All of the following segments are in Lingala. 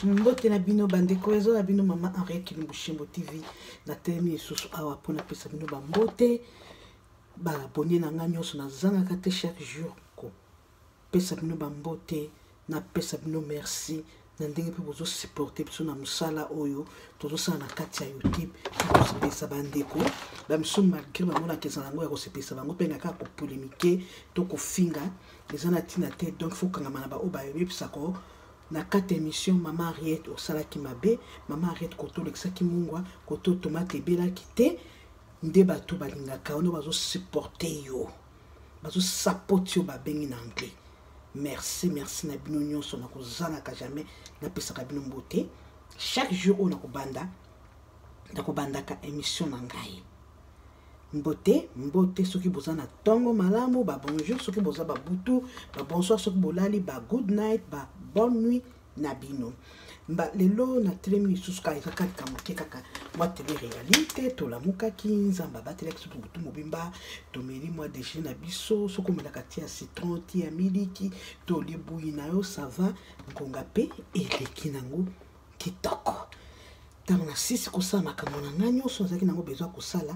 Mbote na bino bandeko ezo na bino mama Henriette Lumbushimbo TV na temi susu awa pona pesa bino bambote ba abonné na nga nyonso na zanga kate chaque jour ko pesa bino bambote na pesa bino merci na ndenge pe bozo supporter biso na musala oyo tozo sala na kati ya YouTube ko pesa bandeko ba miso malgré ba mona keza nango ya ko pesa bango pe ngaka ko polémiquer to ko finga ezana tina te donc faut kangama na ba oba yebisa ko na kati émission mama Henriette osala ki mabe mama Henriette koto lekisa ki mungwa koto tomate bela kite nde bato balingaka ono bazo supporter yo bazo support yo ba bengi na anglais merci na bino nyonso na kozanga ka jamais na pesa ka bino mbote chaque jour on na kobanda ka émission na ngai mbote soki bozana tongo malamu ba bonjour soki boza ba butu ba bonsoir soki bolali ba good night ba bonne nuit na bino mba lelo na telemi suska ikaka kamoke kaka mwa télé réalité to la muka kinzamba ba télé kisu butu mobimba to meli mwa déjeuner na biso soko melaka tia citron tia miliki to libuyi na yo ça va ngonga pe eleki nango kitoko tango na sisi kosala makambo na nga nyonso azalaki nango besoin kosala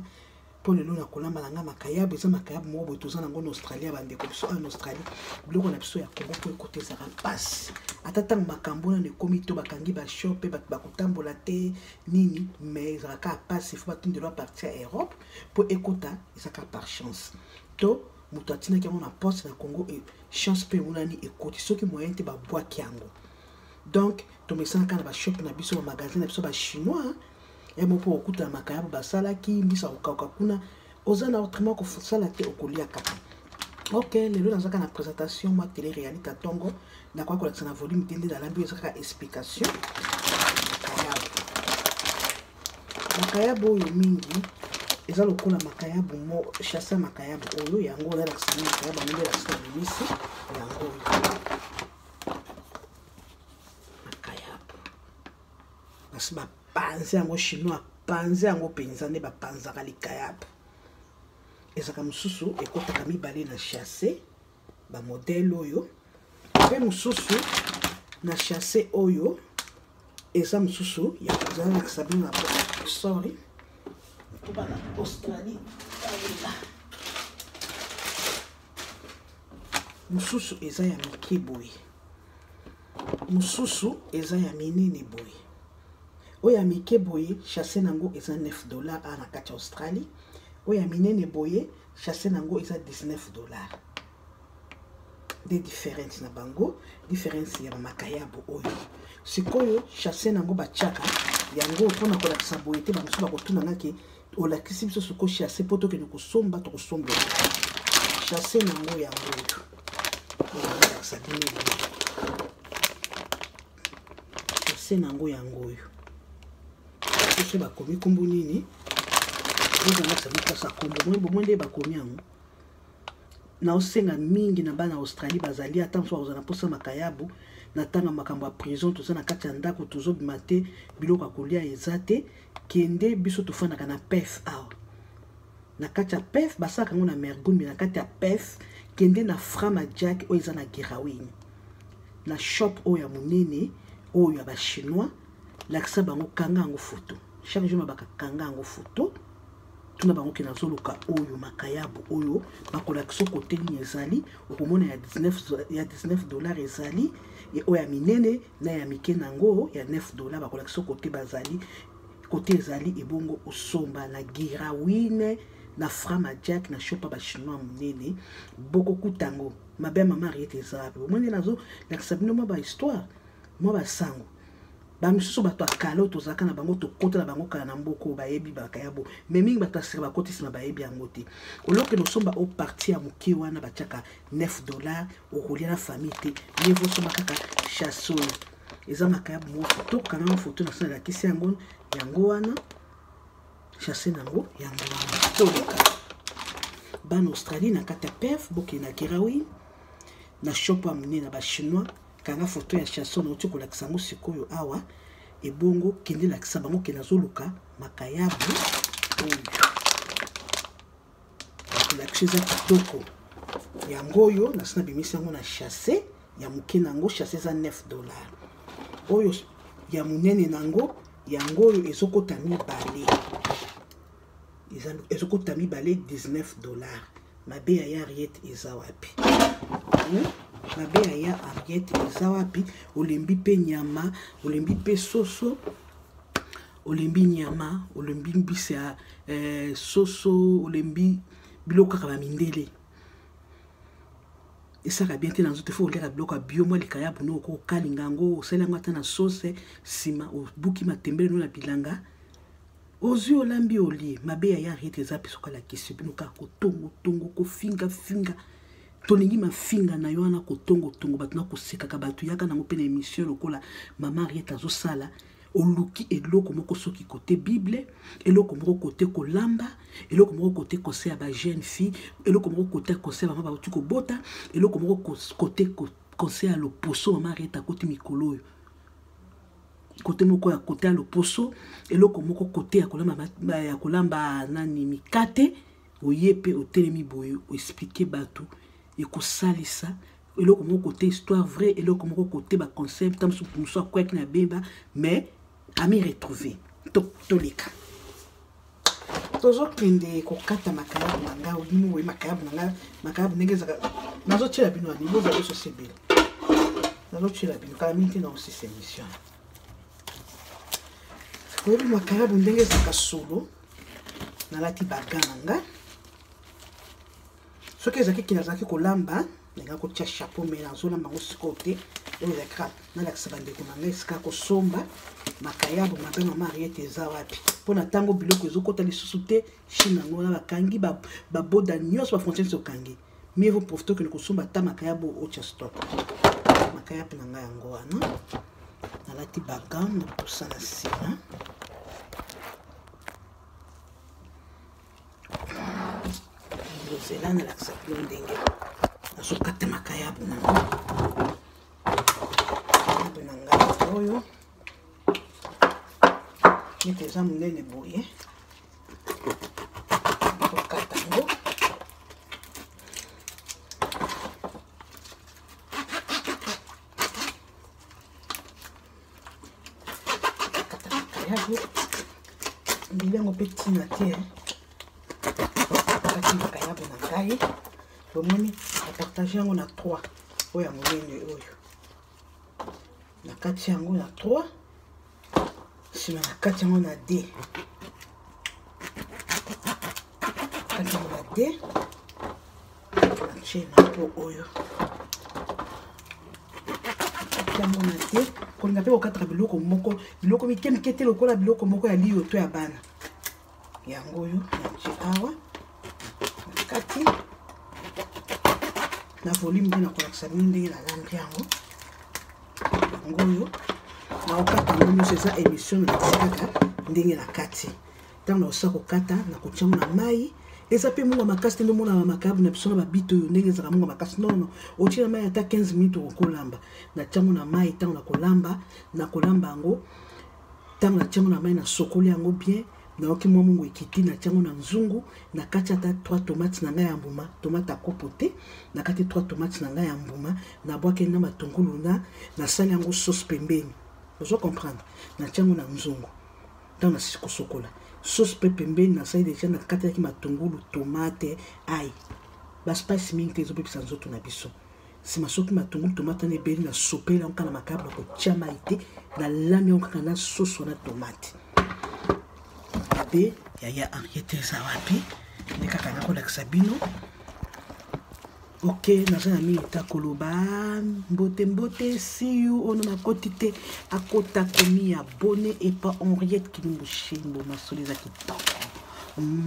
pour le na kolamba na nga makayabu eza makayabu mo boye toza nango na Australie bandeko biso en Australie biloko na biso ya Congo po ekotezaka mpasi ata ntango makambo na ekomi to bakangi bashope bato bakotambola te nini mais ezalaka mpasi fo batindelo apartir ya Europe po ekota ezalaka par chance to moto atinaki yango na poste na Congo e chance mpe emonani ekoti soki moyen te babwaki yango donc tomesanaka na bashope na biso bamagasin na biso bachinois et mon pour okuta makayabu basala ki mbisa okauka kuna ozana autrement ko sala te okolia kaka OK lelo nazaka na présentation moi télé réalité tongo na kwa kolekisa na volume tende na lambi ezaka explication makayabu oyo mingi eza lokola makayabu mo chassa makayabu oyo yango na lakisa makayabu ngende lakisa misi yango makayabu nasba panze yango chinois panze yango penza ne ba panzaka likayabu ezaka mususu ekotaka mibale na chassé ba modèle oyo pe mususu na chassé oyo eza mususu ya kozala na sabina sorry kuba na Australie mususu eza ya mike boye mususu eza ya minene boye oya mike boye chassé nango eza $9 na kati Australie oya minene boye chassé nango eza $19 des différences na bango différence ya makayabu oyo sikoyo chassé nango bachaka yango pona kolakisa boye te bamusu bakotuna ngaki olakisi biso soko chassé poto ke kusomba to kusomba chassé nango yango chassé nango yango oyo c'est ba komi kombo nini oza na sabika sa kombo mwende ba komi yango na osenga mingi na bana Australie bazali ata so oza na posa makayabu na tanga makambo ya prison toza na kati ya ndako tozo bimate biloko kolia ezate kende biso tofana na PEF aw na kati ya PEF basaka ngo na mergumbi na kati ya PEF kende na frama jack o eza na Girawini na shop o ya munene o ya ba chinois lakisa bango kanga yango photo chaque jour baka kanga yango photo tuna bango kena zoluka oyo makayabu oyo bakolakisa kote ligne ezali okomona ya $19 ezali e oya minene na ya mike nango ya $9 bakolakisa kote bazali kote ezali ebongo osomba na Girawine na frama jack na shopa ba chinois munene boko kutango mabe mama Henriette ezabe omone nazo lakisa bino ba histoire mo ba sango ba misusu bato akalo tozaka na bango tokota na bango kala na mboko bayebi bakayabo mais mingi bato asira bakotisi na bayebi yango te oloke no somba au parti ya muki wana bachaka $9 okolia na famille te niveau somba kaka chasso eza makayabo mo photo kana photo na sala kisi yango wana chassé nango yango wana toloka ban Australie na kata PEF boki na Girawini na shop amune na ba chinois kanga photo ya chanson na tiko la kisango sikoyo awa ebongo kende la kisaba ngo kenazoluka makayabu la kiseza kitoko yango yo na sina bimisi yango na chassé ya muke nango chassé za $9 oyo ya monene nango yango ezokota mibale ezokota mibale 19 $. Mabe ya Henriette eza wapi? Mabe ya Henriette eza wapi? Olembi pe nyama, olembi pe soso, olembi nyama, olembi mbisi ya soso, olembi biloko kaka mindele. Esaka bien te na nzoto fo oleka biloko bio mwa likaya buno ko kalinga ngo osala ngata na sauce sima obuki matembele no na bilanga ozwi olambi olie. Mabe ya Henriette eza pesoka la kisi bino ka kotongo tongo ko finga finga tolingi mafinga na yo wana kotongo tongo bato na koseka ka bato yaka na mopene émission lokola mama Henriette azosala oluki eloko moko soki côté Bible, eloko moko côté kolamba, eloko moko côté conseil à ba jeune fille, eloko moko côté conseil à mama ba tuko bota, eloko moko côté conseil à l'opposo mama Henriette côté mikolo. Côté moko ya côté à l'opposo, eloko moko côté ya kolamba nani mikate, oyepe otelemi boyo, o expliquer bato et ko salisa. Eloko moko côté histoire vraie, eloko moko côté ba concept tam su soit quoi que na beba mais ami retrouvé toleka tozo kende kokata makayabu nanga olimo we makayabu nanga makayabu negeza nazo tshela bino ani boza eso sebele nazo tshela bino kala minti na aussi cette émission ko bi makayabu ndengeza ka solo na lati bagananga soki ezaki kinazaki kolamba nenga ko tcha chapeau mais nazo lamba ngosikote oyo zakra na lakisa bandeko nanga esika kosomba makayabu mabe mama Henriette eza wapi pona tango biloko ezokota lisusu te chine nango na bakangi baboda nyonso bafonction sokangi mieux vaut profiter que kosomba ta makayabu ocha stock makayabu nanga yango wana nalati bagam na posa na sima lozela na lakisa kilo ndenge nazokata makayabu nango oyo nete eza monene boye kokata ngo kata makayabu mbilengo mpe ntina te kati makayabu na ngai bomoni apartage yango na 3 oyo ya monene oyo na kati yango na 3 sima na kati yango na 2 kati yango na 2 na tshie na po oyo kati yango na 2 kolinga mpe kokataka biloko moko biloko mike te lokola biloko moko ya liyo to ya bana yango oyo na tshie awa na kati na volume mpe na kolakisa bino ndenge na lambi yango ngoyo na okata ngoyo c'est émission na kaka ndenge na kati tant na osako kata na kotiamo na mai eza pe munga makasi ndo mona makabu na biso na babito yo ndenge za munga makasi non otina mai ata 15 minutes okolamba na tiamo na mai tant na kolamba ngo tant na tiamo na mai na sokoli yango bien na oki mwa mungu ekiti na tiamo na nzungu na kati ata 3 tomates na ngai ya mbuma tomate akopote na kati 3 tomates na ngai ya mbuma na bwake na matungulu na sali yango sauce pembeni ozo comprendre na tiamo na nzungu dans na siko sokola sauce pe pembeni na sali deja na kati ya matungulu tomate ai ba spice mingi tezo pe sanzo to na biso si masoki matungulu tomate na ebeli na sopela onka na makabla ko tiama ite na lami onka na sauce na tomate yaya Henriette eza wapi nde kaka nakolakisa bino ok naza na minita koloba mbote siyu ono makoti te akota komi ya bone epa Henriette Kilimbushimbo masolo eza kitoko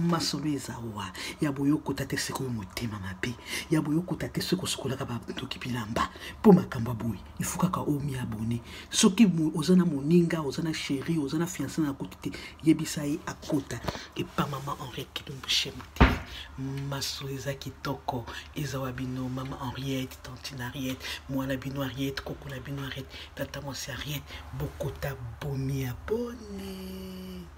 masolo eza wa ya boyokota te sikoyo motema mabe ya boyokota te soko sokolaka bandoki bilamba mpo makambo boye ifu kaka omi abone soki oza na moninga oza na chéri oza na fiancé na koti te yebisa ye akota epa mama Henriette Kilimbushimbo te masolo eza kitoko eza wa bino mama Henriette tantine Henriette mwana bino Henriette koko na bino Henriette tata mwasi Henriette bokota bomi abone